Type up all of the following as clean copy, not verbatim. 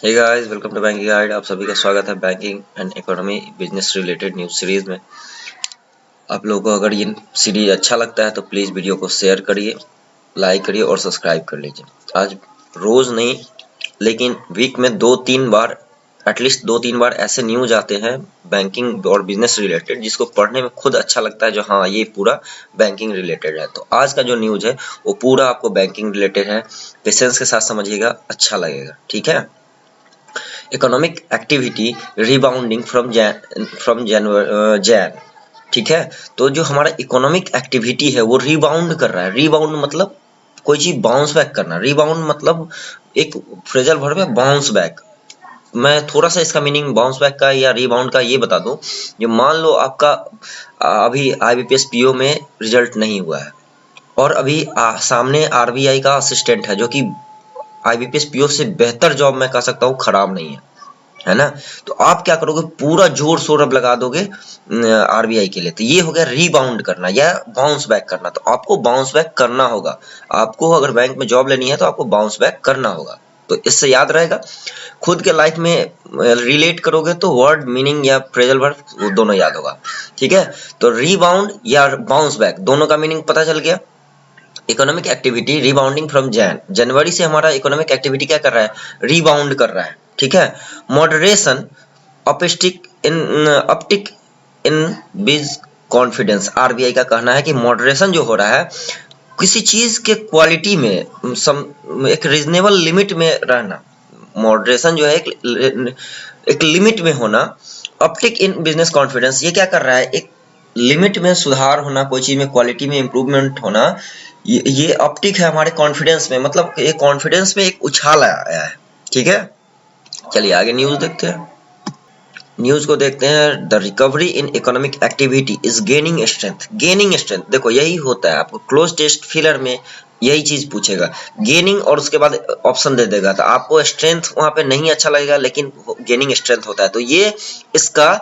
Hey guys, welcome to banking guide. आप सभी का स्वागत है banking and economy business related news series में। आप लोगों को अगर ये सीरीज अच्छा लगता है तो प्लीज़ वीडियो को शेयर करिए, लाइक करिए और सब्सक्राइब कर लीजिए। आज रोज़ नहीं लेकिन वीक में 2-3 बार, एटलीस्ट 2-3 बार ऐसे न्यूज आते हैं बैंकिंग और बिजनेस रिलेटेड, जिसको पढ़ने में खुद अच्छा लगता है, जो हाँ ये पूरा बैंकिंग रिलेटेड है। तो आज का जो न्यूज है वो पूरा आपको बैंकिंग रिलेटेड है। पेशेंस के साथ समझिएगा, अच्छा लगेगा, ठीक है। Economic activity rebounding from Jain, ठीक है। तो जो हमारा इकोनॉमिक एक्टिविटी है वो रिबाउंड कर रहा है। रिबाउंड मतलब कोई चीज बाउंस बैक करना। रिबाउंड मतलब एक फ्रेजल वर्ब है, बाउंस बैक। मैं थोड़ा सा इसका मीनिंग बाउंस बैक का या रिबाउंड का ये बता दूं। जो मान लो आपका अभी आईबीपीएस पीओ में रिजल्ट नहीं हुआ है और अभी सामने आरबीआई का असिस्टेंट है जो कि आईबीपीएस पीओ से बेहतर जॉब मैं कह सकता हूँ खराब नहीं है ना। तो आप क्या करोगे, पूरा जोर शोर अब लगा दोगे आरबीआई के लिए। तो ये हो गया रीबाउंड करना या बाउंस बैक करना। तो आपको बाउंस बैक करना होगा। आपको अगर बैंक में जॉब लेनी है तो आपको बाउंस बैक करना होगा। तो इससे याद रहेगा, खुद के लाइफ में रिलेट करोगे तो वर्ड मीनिंग या फ्रेजल वर्ब दोनों याद होगा, ठीक है। तो रीबाउंड या बाउंस बैक दोनों का मीनिंग पता चल गया। Economic activity rebounding from January से हमारा इकोनॉमिक एक्टिविटी क्या कर रहा है, रिबाउंड कर रहा है, ठीक है। मॉडरेशन अपटिक इन बिज कॉन्फिडेंस। आरबीआई का कहना है कि मॉडरेशन जो हो रहा है किसी चीज के क्वालिटी में, एक रीजनेबल लिमिट में रहना। मॉडरेशन जो है एक लिमिट में होना। अपटिक इन बिजनेस कॉन्फिडेंस, ये क्या कर रहा है, एक लिमिट में सुधार होना, कोई चीज में क्वालिटी में इंप्रूवमेंट होना। ये ऑप्टिक है हमारे कॉन्फिडेंस में, मतलब ये कॉन्फिडेंस में एक उछाल आया है, ठीक है। चलिए आगे न्यूज देखते हैं। न्यूज को देखते हैं। The recovery in economic activity is gaining strength. Gaining strength, देखो यही होता है, आपको क्लोज टेस्ट फिलर में यही चीज पूछेगा, गेनिंग और उसके बाद ऑप्शन दे देगा। तो आपको स्ट्रेंथ वहां पे नहीं अच्छा लगेगा, लेकिन गेनिंग स्ट्रेंथ होता है। तो ये इसका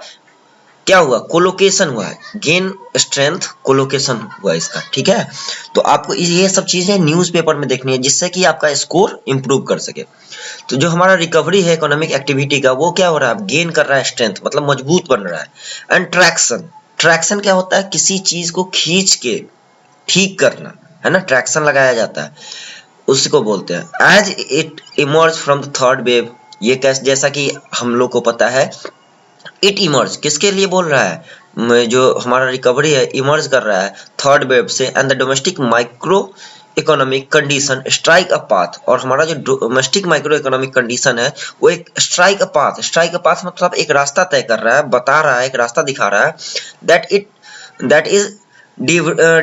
क्या हुआ, कोलोकेशन हुआ है। गेन स्ट्रेंथ कोलोकेशन हुआ इसका, ठीक है। तो आपको ये सब चीजें न्यूज़पेपर में देखनी है जिससे कि आपका स्कोर इंप्रूव कर सके। तो जो हमारा रिकवरी है इकोनॉमिक एक्टिविटी का, वो क्या हो रहा है, गेन कर रहा है स्ट्रेंथ, मतलब मजबूत बन रहा है। एंड ट्रैक्शन, ट्रैक्शन क्या होता है, किसी चीज को खींच के ठीक करना, है ना, ट्रैक्शन लगाया जाता है, उसको बोलते हैं। As it emerge from the third wave, ये कैसे, जैसा कि हम लोग को पता है, इट इमर्ज किसके लिए बोल रहा है, जो हमारा रिकवरी है इमर्ज कर रहा है थर्ड वेव से। And the domestic micro economic condition strike a path, और हमारा जो डोमेस्टिक माइक्रो इकोनॉमिक कंडीशन है वो एक strike a path. Strike a path मतलब एक रास्ता तय कर रहा है, बता रहा है, एक रास्ता दिखा रहा है। That is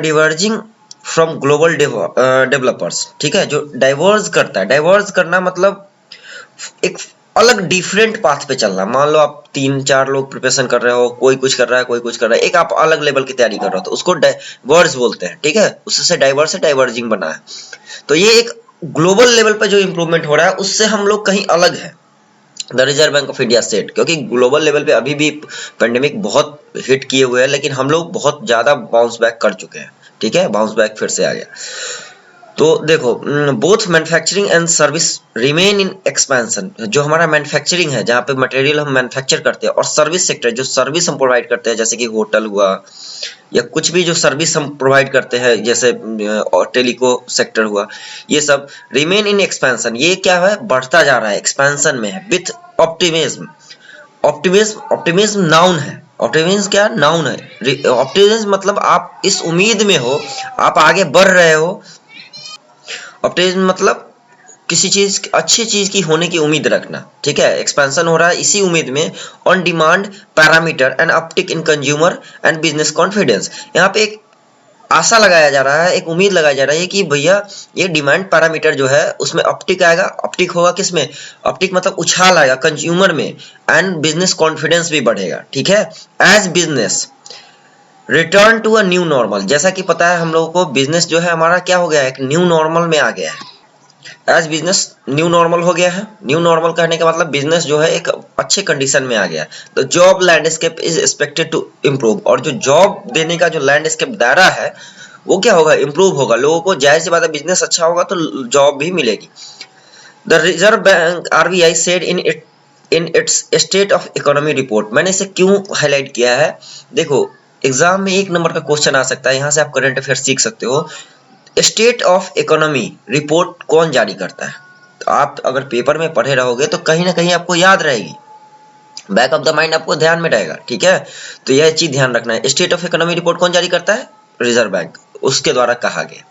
diverging from global developers, ठीक है। जो डाइवर्ज करता है, डाइवर्ज करना मतलब एक अलग डिफरेंट पाथ पे चलना। मान लो आप 3-4 लोग प्रिपरेशन कर रहे हो, कोई कुछ कर रहा है, कोई कुछ कर रहा है, एक आप अलग लेवल की तैयारी कर रहे हो, तो उसको डाइवर्स बोलते हैं, ठीक है। उससे डाइवर्स से डाइवर्जिंग बना है। तो ये एक ग्लोबल लेवल पे जो इंप्रूवमेंट हो रहा है उससे हम लोग कहीं अलग है, the reserve bank of India set. क्योंकि ग्लोबल लेवल पे अभी भी पेंडेमिक बहुत हिट किए हुए हैं, लेकिन हम लोग बहुत ज्यादा बाउंस बैक कर चुके हैं, ठीक है। बाउंस बैक फिर से आ गया। तो देखो, both manufacturing and service remain in expansion. जो हमारा मैन्युफैक्चरिंग है, जहाँ पे मटेरियल हम मैन्युफैक्चर करते हैं, और सर्विस सेक्टर, जो सर्विस हम प्रोवाइड करते हैं, जैसे कि होटल हुआ या कुछ भी जो सर्विस हम प्रोवाइड करते हैं, जैसे टेलीको सेक्टर हुआ, ये सब रिमेन इन एक्सपेंशन। ये क्या है, बढ़ता जा रहा है, एक्सपेंशन में है। विथ ऑप्टिमिज्म, ऑप्टिमिज्म नाउन है। ऑप्टिमिज्म क्या नाउन है। ऑप्टिमिज्म मतलब आप इस उम्मीद में हो, आप आगे बढ़ रहे हो। ऑप्टिमिज्म मतलब किसी चीज, अच्छी चीज की होने की उम्मीद रखना, ठीक है। एक्सपेंशन हो रहा है इसी उम्मीद में। On demand parameter and uptick in consumer and business confidence. यहाँ पे एक आशा लगाया जा रहा है, एक उम्मीद लगाई जा रही है कि भैया ये डिमांड पैरामीटर जो है उसमें अपटिक आएगा। अपटिक होगा किसमें, अपटिक मतलब उछाल आएगा कंज्यूमर में, एंड बिजनेस कॉन्फिडेंस भी बढ़ेगा, ठीक है। As business return to a new normal, जैसा कि पता है हम लोगों को, बिजनेस जो है हमारा क्या हो गया है, एक न्यू नॉर्मल में आ गया है। एज बिजनेस न्यू नॉर्मल हो गया है। न्यू नॉर्मल कहने का मतलब बिजनेस जो है एक अच्छे कंडीशन में आ गया है। तो job landscape is expected to improve, और जो जॉब देने का जो लैंडस्केप दायरा है वो क्या होगा, इम्प्रूव होगा। लोगों को जाहिर सी बात है, बिजनेस अच्छा होगा तो जॉब भी मिलेगी। The reserve bank RBI said in its state of economy report. मैंने इसे क्यों हाईलाइट किया है, देखो एग्जाम में 1 नंबर का क्वेश्चन आ सकता है, यहाँ से आप करंट अफेयर सीख सकते हो। स्टेट ऑफ इकोनॉमी रिपोर्ट कौन जारी करता है, तो आप अगर पेपर में पढ़े रहोगे तो कहीं ना कहीं आपको याद रहेगी, बैक ऑफ द माइंड आपको ध्यान में रहेगा, ठीक है। तो यह चीज ध्यान रखना है, स्टेट ऑफ इकोनॉमी रिपोर्ट कौन जारी करता है, रिजर्व बैंक, उसके द्वारा कहा गया।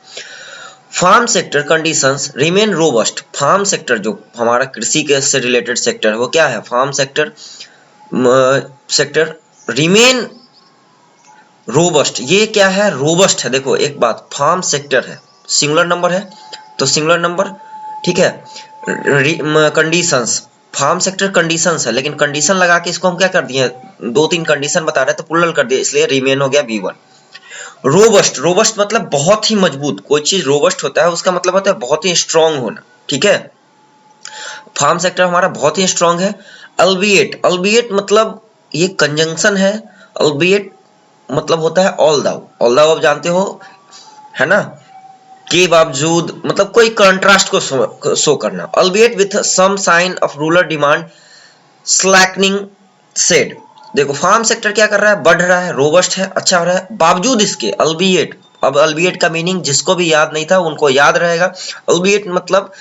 Farm sector conditions remain robust. Farm sector जो हमारा कृषि के से रिलेटेड सेक्टर है वो क्या है, farm sector sector remain robust. ये क्या है, रोबस्ट है। देखो एक बात, फार्म सेक्टर है, सिंगुलर नंबर है तो सिंगुलर नंबर, ठीक है। कंडीशंस, फार्म सेक्टर कंडीशंस है, लेकिन कंडीशन लगा के इसको हम क्या कर दिए, 2-3 कंडीशन बता रहे तो प्लुरल कर दिए, इसलिए रिमेन हो गया V1। रोबस्ट, रोबस्ट मतलब बहुत ही मजबूत, कोई चीज रोबस्ट होता है उसका मतलब होता है बहुत ही स्ट्रांग होना, ठीक है। फार्म सेक्टर हमारा बहुत ही स्ट्रांग है। अल्बिएट, अल्बिएट मतलब ये कंजंक्शन है, अल्बिएट मतलब होता है ऑल्दो, ऑल्दो आप जानते हो है ना, के बावजूद मतलब कोई कंट्रास्ट को शो करना। Albeit with some sign of rural demand slackening said. देखो फार्म सेक्टर क्या कर रहा है, बढ़ रहा है, रोबस्ट है, अच्छा हो रहा है, बावजूद इसके अल्बिएट। अब अल्बिएट का मीनिंग जिसको भी याद नहीं था उनको याद रहेगा। अल्बिएट मतलब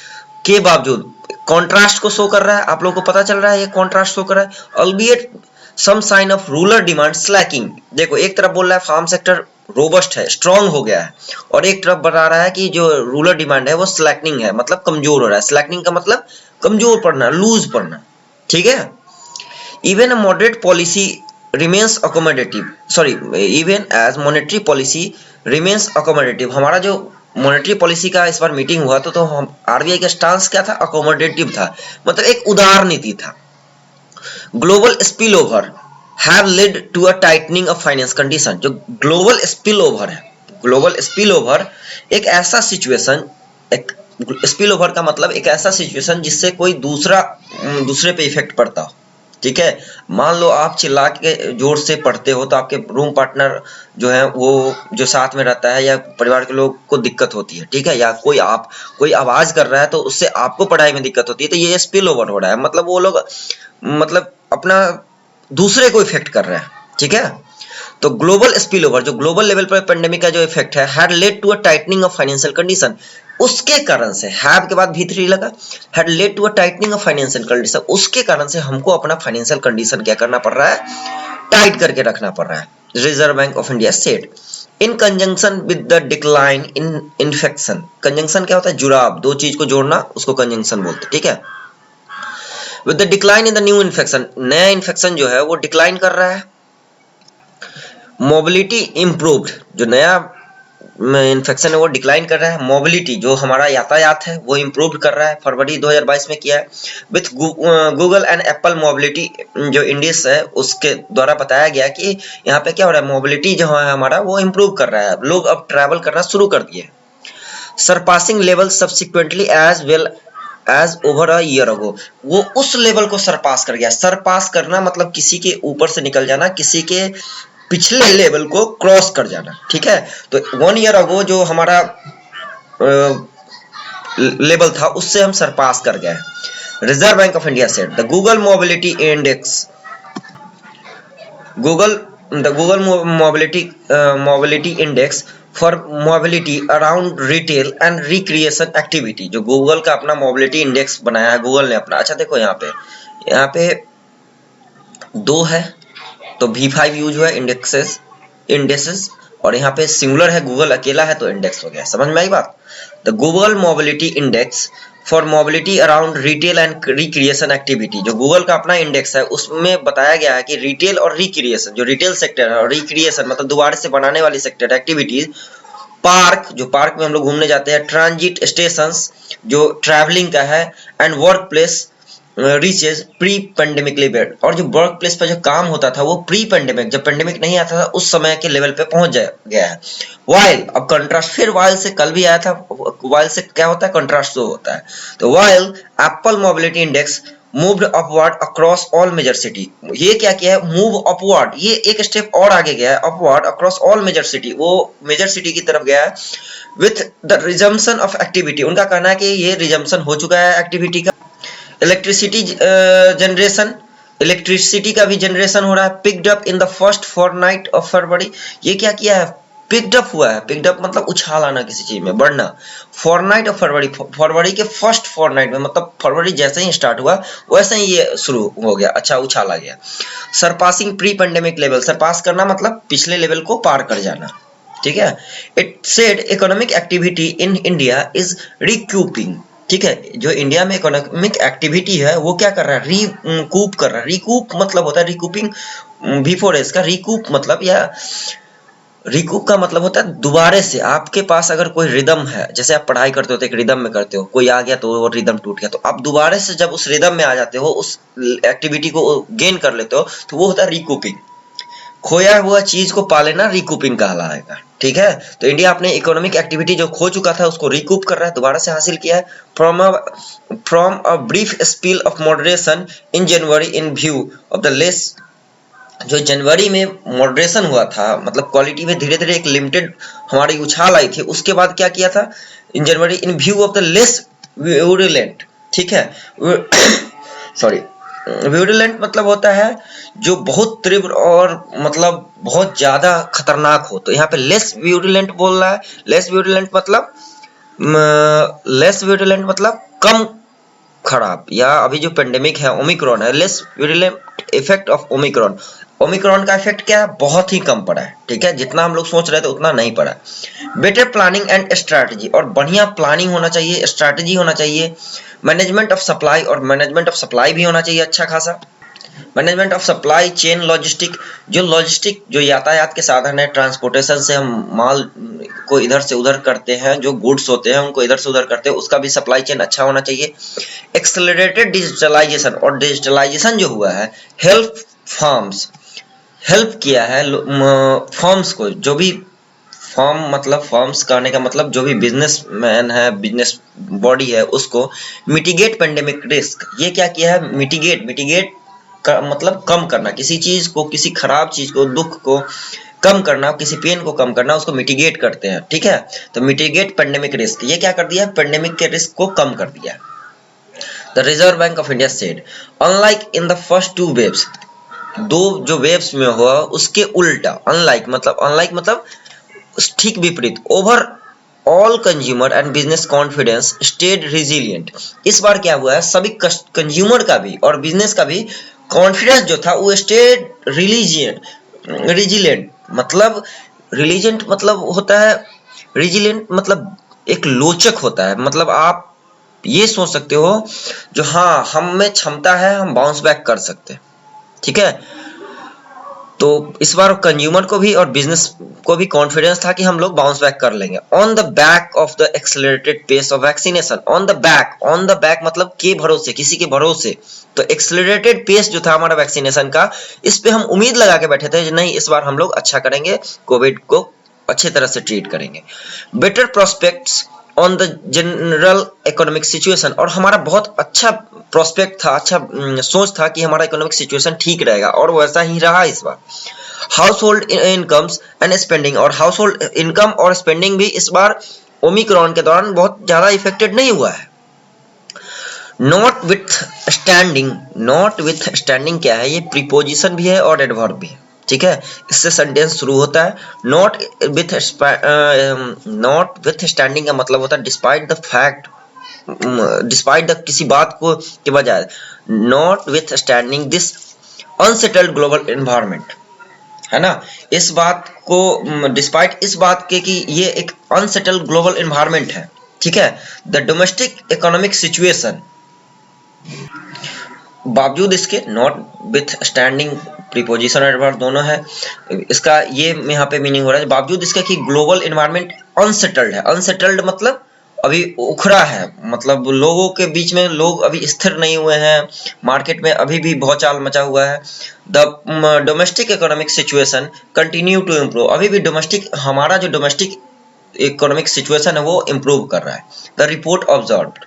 के बावजूद, कॉन्ट्रास्ट को शो कर रहा है, आप लोगों को पता चल रहा है ये कॉन्ट्रास्ट शो कर रहा है। Albeit some sign of rural demand slacking. देखो एक तरफ बोल रहा है फार्म सेक्टर रोबस्ट है, स्ट्रांग हो गया है, और एक तरफ बता रहा है कि जो रूरल डिमांड है वो स्लैकनिंग है, मतलब कमजोर हो रहा है। स्लैकनिंग का मतलब कमजोर पड़ना, लूज पड़ना, ठीक है। Even a moderate policy remains accommodative, sorry, even as monetary policy remains accommodative। हमारा जो मॉनेटरी पॉलिसी का इस बार मीटिंग हुआ तो हम आरबीआई का स्टांस क्या था, अकोमोडेटिव था, मतलब एक उदार नीति था। Global spill over have led to a tightening of finance condition. जो ग्लोबल स्पिल ओवर है, ग्लोबल स्पिल ओवर एक ऐसा सिचुएशन, एक स्पिल ओवर का मतलब एक ऐसा सिचुएशन जिससे कोई दूसरे पे इफेक्ट पड़ता हो, ठीक है। मान लो आप चिल्ला के जोर से पढ़ते हो तो आपके रूम पार्टनर जो है वो जो साथ में रहता है या परिवार के लोग को दिक्कत होती है, ठीक है, या कोई आवाज कर रहा है तो उससे आपको पढ़ाई में दिक्कत होती है, तो ये स्पिल ओवर हो रहा है, मतलब वो लोग मतलब अपना दूसरे को इफेक्ट कर रहा है, ठीक है। तो ग्लोबल स्पिल ओवर जो ग्लोबल लेवल पर पेंडेमिक का जो इफेक्ट है, had led to a tightening of financial condition. उसके कारण से, हैव के बाद V3 लगा, had led to a tightening of financial condition, उसके कारण से हमको अपना फाइनेंशियल कंडीशन क्या करना पड़ रहा है, टाइट करके रखना पड़ रहा है। Reserve bank of India said in conjunction with the decline in infection. Conjunction क्या होता है, जुड़ाव, दो चीज को जोड़ना, उसको कंजंक्शन बोलते हैं, ठीक है। With the decline in the new infection, नया इन्फेक्शन जो है वो डिक्लाइन कर रहा है। मोबिलिटी इंप्रूव्ड, जो नया इन्फेक्शन है वो डिक्लाइन कर रहा है। मोबिलिटी जो हमारा यातायात है वो इंप्रूव कर रहा है, फरवरी 2022 में किया है। With Google and Apple mobility जो इंडेक्स है उसके द्वारा बताया गया कि यहाँ पे क्या हो रहा है, मोबिलिटी जो है हमारा वो इंप्रूव कर रहा है, लोग अब ट्रैवल करना शुरू कर दिए। Surpassing level subsequently as well as over a year ago, वो उस लेवल को सरपास कर गया। सरपास करना मतलब किसी के ऊपर से निकल जाना, किसी के पिछले लेवल को क्रॉस कर जाना, ठीक है। तो 1 ईयर अगो जो हमारा लेवल था उससे हम सरपास कर गए। Reserve bank of India said the Google mobility index, Google mobility index for mobility around retail and recreation activity. जो गूगल का अपना मोबिलिटी इंडेक्स बनाया है गूगल ने अपना। अच्छा देखो यहाँ पे 2 है तो V5 यूज हुआ इंडेक्सेस, और यहाँ पे सिंगुलर है, गूगल अकेला है तो इंडेक्स हो गया। समझ में आई बात। The Google mobility index for mobility around retail and recreation activity, जो गूगल का अपना इंडेक्स है उसमें बताया गया है कि रिटेल और रिक्रिएशन, जो रिटेल सेक्टर है, और रिक्रिएशन मतलब दोबारा से बनाने वाली सेक्टर एक्टिविटीज, पार्क जो पार्क में हम लोग घूमने जाते हैं, ट्रांजिट स्टेशंस जो ट्रैवलिंग का है, and work place reaches pre pandemic level, और जो वर्क प्लेस पर जो काम होता था वो प्री पेंडेमिक, जब पेंडेमिक नहीं आता था उस समय के लेवल पे पहुंच गया है। वाइल, अब कंट्रास्ट, फिर वाइल से कल भी आया था, वाइल से क्या होता है, कंट्रास्ट शो होता है। तो while Apple mobility index moved upward across all major city, ये क्या किया है, मूव अपवर्ड, ये एक स्टेप और आगे गया है, upward across all major city, वो मेजर सिटी की तरफ गया है with the resumption of activity, उनका कहना है कि ये रिजम्पशन हो चुका है एक्टिविटी का। इलेक्ट्रिसिटी जनरेशन, इलेक्ट्रिसिटी का भी जनरेशन हो रहा है। Picked up in the first fortnight of February, ये क्या किया है, पिक्ड अप हुआ है। पिक्ड अप मतलब उछाल आना किसी चीज में, बढ़ना। फोरनाइट ऑफ फरवरी, फरवरी के फर्स्ट फोरनाइट में, मतलब फरवरी जैसे ही स्टार्ट हुआ वैसे ही ये शुरू हो गया, अच्छा उछाला गया। Surpassing pre pandemic level, surpass करना मतलब पिछले लेवल को पार कर जाना, ठीक है। It said economic activity in India is recouping, ठीक है, जो इंडिया में इकोनॉमिक एक्टिविटी है वो क्या कर रहा है, रिकूप कर रहा है। रिकूप मतलब होता है रिकूपिंग, बिफोर इसका रिकूप मतलब, या रिकूप का मतलब होता है दोबारे से। आपके पास अगर कोई रिदम है, जैसे आप पढ़ाई करते हो तो एक रिदम में करते हो, कोई आ गया तो वो रिदम टूट गया, तो आप दोबारे से जब उस रिदम में आ जाते हो, उस एक्टिविटी को गेन कर लेते हो, तो वो होता है रिकूपिंग। खोया हुआ चीज को पा लेना रिकूपिंग कहलाएगा, ठीक है। तो इंडिया अपने इकोनॉमिक एक्टिविटी जो खो चुका था उसको रिकूप कर रहा है, दोबारा से हासिल किया है। From a brief spell of moderation in January in view of the less, जो जनवरी में मॉडरेशन हुआ था, मतलब क्वालिटी में धीरे धीरे एक लिमिटेड हमारी उछाल आई थी, उसके बाद क्या किया था, in January in view of the less virulent, ठीक है। सॉरी, विरुलेंट मतलब होता है जो बहुत तीव्र और मतलब बहुत ज्यादा खतरनाक हो, तो यहाँ पे लेस विरुलेंट बोल रहा है। लेस विरुलेंट मतलब कम खराब, या अभी जो पेंडेमिक है ओमिक्रॉन है, less virulent effect of Omicron. Omicron का इफेक्ट क्या है, बहुत ही कम पड़ा है, ठीक है, जितना हम लोग सोच रहे थे उतना नहीं पड़ा। बेटर प्लानिंग एंड स्ट्रैटेजी, और बढ़िया प्लानिंग होना चाहिए, स्ट्रैटेजी होना चाहिए। मैनेजमेंट ऑफ सप्लाई, और मैनेजमेंट ऑफ सप्लाई भी होना चाहिए अच्छा खासा। Management of supply chain logistic, जो यातायात के साधन है, ट्रांसपोर्टेशन से हम माल को इधर से उधर करते हैं, जो गुड्स होते हैं उनको इधर से उधर करते हैं, उसका भी सप्लाई चेन अच्छा होना चाहिए। एक्सेलरेटेड डिजिटलाइजेशन, और डिजिटलाइजेशन जो हुआ है, हेल्प किया है फॉर्म्स को, जो भी फॉर्म मतलब फॉर्म्स कहने का मतलब जो भी बिजनेसमैन है, बिजनेस बॉडी है, उसको मिटिगेट पेंडेमिक रिस्क, ये क्या किया है, मिटिगेट का मतलब कम करना, किसी चीज को, किसी खराब चीज को, दुख को कम करना, किसी पेन को कम करना, उसको मिटिगेट करते हैं, ठीक है। तो मिटिगेट पेंडेमिक रिस्क, ये क्या कर दिया, पेंडेमिक के रिस्क को कम कर दिया। The reserve bank of India said unlike in the first two waves, दो जो वेव्स में हुआ उसके उल्टा, अनलाइक मतलब ठीक विपरीत, overall consumer and business confidence stayed resilient. इस बार क्या हुआ है, सभी कंज्यूमर का भी और बिजनेस का भी कॉन्फिडेंस जो था वो स्टेड रिजिलियंट मतलब होता है, रिजिलियंट मतलब एक लोचक होता है, मतलब आप ये सोच सकते हो जो हाँ हम में क्षमता है, हम बाउंस बैक कर सकते हैं, ठीक है। तो इस बार कंज्यूमर को भी और बिजनेस को भी कॉन्फिडेंस था कि हम लोग बाउंस बैक कर लेंगे। On the back of the accelerated pace of vaccination, on the back मतलब के भरोसे, किसी के भरोसे, तो एक्सेलरेटेड पेस जो था हमारा वैक्सीनेशन का, इस पे हम उम्मीद लगा के बैठे थे नहीं इस बार हम लोग अच्छा करेंगे, कोविड को अच्छे तरह से ट्रीट करेंगे। Better prospects on the general economic situation, और हमारा बहुत अच्छा प्रोस्पेक्ट था, अच्छा सोच था कि हमारा इकोनॉमिक सिचुएशन ठीक रहेगा, और वैसा ही रहा इस बार। Household incomes and spending, और हाउस होल्ड इनकम और स्पेंडिंग भी इस बार ओमिक्रॉन के दौरान बहुत ज्यादा इफेक्टेड नहीं हुआ है। नॉट विथ स्टैंडिंग क्या है, ये प्रीपोजिशन भी है और एडवर्ब भी है, ठीक है। इससे सेंटेंस शुरू होता है। नॉट विथ स्टैंडिंग का मतलब होता है despite the fact, despite the किसी बात को के बजाय, not with standing this unsettled global environment, है ना। इस बात को डिस्पाइट इस बात के कि ये एक अनसेटल्ड ग्लोबल एनवायरनमेंट है, ठीक है। द डोमेस्टिक इकोनॉमिक सिचुएशन, बावजूद इसके, not with standing preposition adverb दोनों है, इसका ये यहाँ पे मीनिंग हो रहा है बावजूद इसके कि ग्लोबल एनवायरनमेंट अनसेटल्ड है। अनसेटल्ड मतलब अभी उखड़ा है, मतलब लोगों के बीच में लोग अभी स्थिर नहीं हुए हैं, मार्केट में अभी भी भौचाल मचा हुआ है। The domestic economic situation continue to improve, अभी भी हमारा जो डोमेस्टिक इकोनॉमिक सिचुएशन है वो इम्प्रूव कर रहा है। The report observed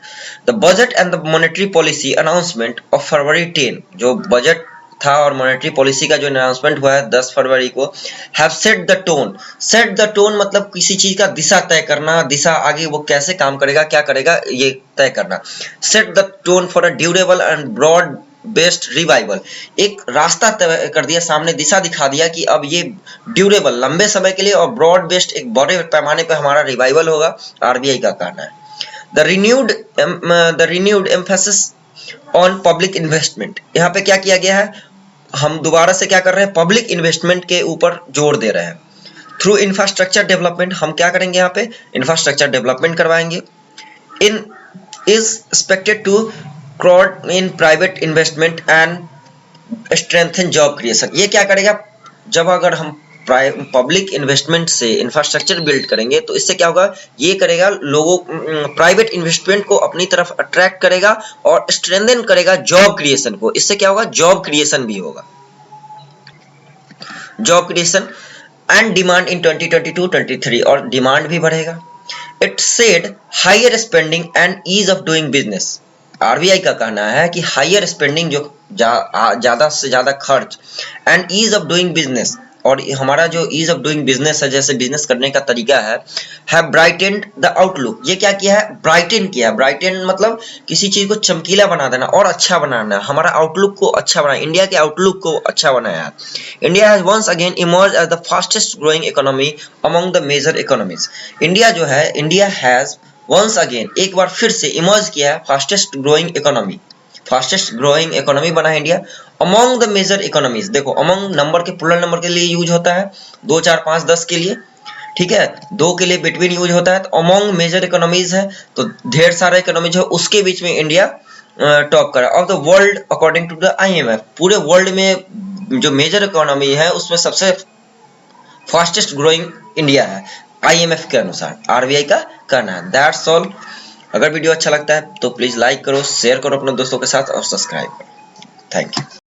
the budget and the monetary policy announcement of February 10, जो बजट था और मॉनेटरी पॉलिसी का जो अनाउंसमेंट हुआ है 10 फरवरी को, have set the tone. Set the tone मतलब किसी चीज का दिशा तय करना, दिशा आगे वो कैसे काम करेगा, क्या करेगा, ये तय करना। Set the tone for a durable and broad based revival, एक रास्ता तय कर दिया, सामने दिशा दिखा दिया कि अब ये ड्यूरेबल लंबे समय के लिए और ब्रॉड बेस्ड एक बड़े पैमाने पर हमारा रिवाइवल होगा, आरबीआई का कहना है। The renewed emphasis on public investment, यहाँ पे क्या किया गया है, हम दोबारा से क्या कर रहे हैं, पब्लिक इन्वेस्टमेंट के ऊपर जोर दे रहे हैं। थ्रू इंफ्रास्ट्रक्चर डेवलपमेंट, हम क्या करेंगे यहाँ पे, इंफ्रास्ट्रक्चर डेवलपमेंट करवाएंगे। In is expected to crowd in private investment and strengthen job creation, ये क्या करेगा, जब अगर हम पब्लिक इन्वेस्टमेंट से इंफ्रास्ट्रक्चर बिल्ड करेंगे तो इससे क्या होगा, ये करेगा लोगों प्राइवेट इन्वेस्टमेंट को अपनी तरफ अट्रैक्ट करेगा और स्ट्रेंथन करेगा जॉब क्रिएशन को, इससे क्या होगा, जॉब क्रिएशन भी होगा, job creation and demand in 2022-23, और डिमांड भी बढ़ेगा। It said higher spending and ease of doing business, RBI का कहना है कि हायर स्पेंडिंग जो ज्यादा से ज्यादा खर्च and ease of doing business, और हमारा जो ईज ऑफ डूइंग बिजनेस है, जैसे बिजनेस करने का तरीका है ब्राइटेंड द आउटलुक, ये क्या किया है, ब्राइटन किया है। ब्राइटन मतलब किसी चीज को चमकीला बना देना और अच्छा बनाना, हमारा आउटलुक को अच्छा बनाया, इंडिया के आउटलुक को अच्छा बनाया है। India has once again emerge as the fastest growing economy among the major economies, India जो है, इंडिया हैज वंस अगेन, एक बार फिर से इमर्ज किया है, fastest growing economy, fastest growing economy बना है India among the major economies. देखो अमंग नंबर के प्लुरल नंबर के लिए यूज होता है, 2 4 5 10 के लिए, ठीक है, 2 के लिए बिटवीन यूज होता है, तो अमंग मेजर इकोनॉमीज है, तो ढेर सारा इकोनॉमीज है, उसके बीच में इंडिया टॉप करा। Of the world according to the IMF, पूरे वर्ल्ड में जो मेजर इकोनॉमी है उसमें सबसे फास्टेस्ट ग्रोइंग इंडिया है आईएमएफ के अनुसार, आरबीआई का कहना है। That's all. अगर वीडियो अच्छा लगता है तो प्लीज लाइक करो, शेयर करो अपने दोस्तों के साथ और सब्सक्राइब करो। Thank you.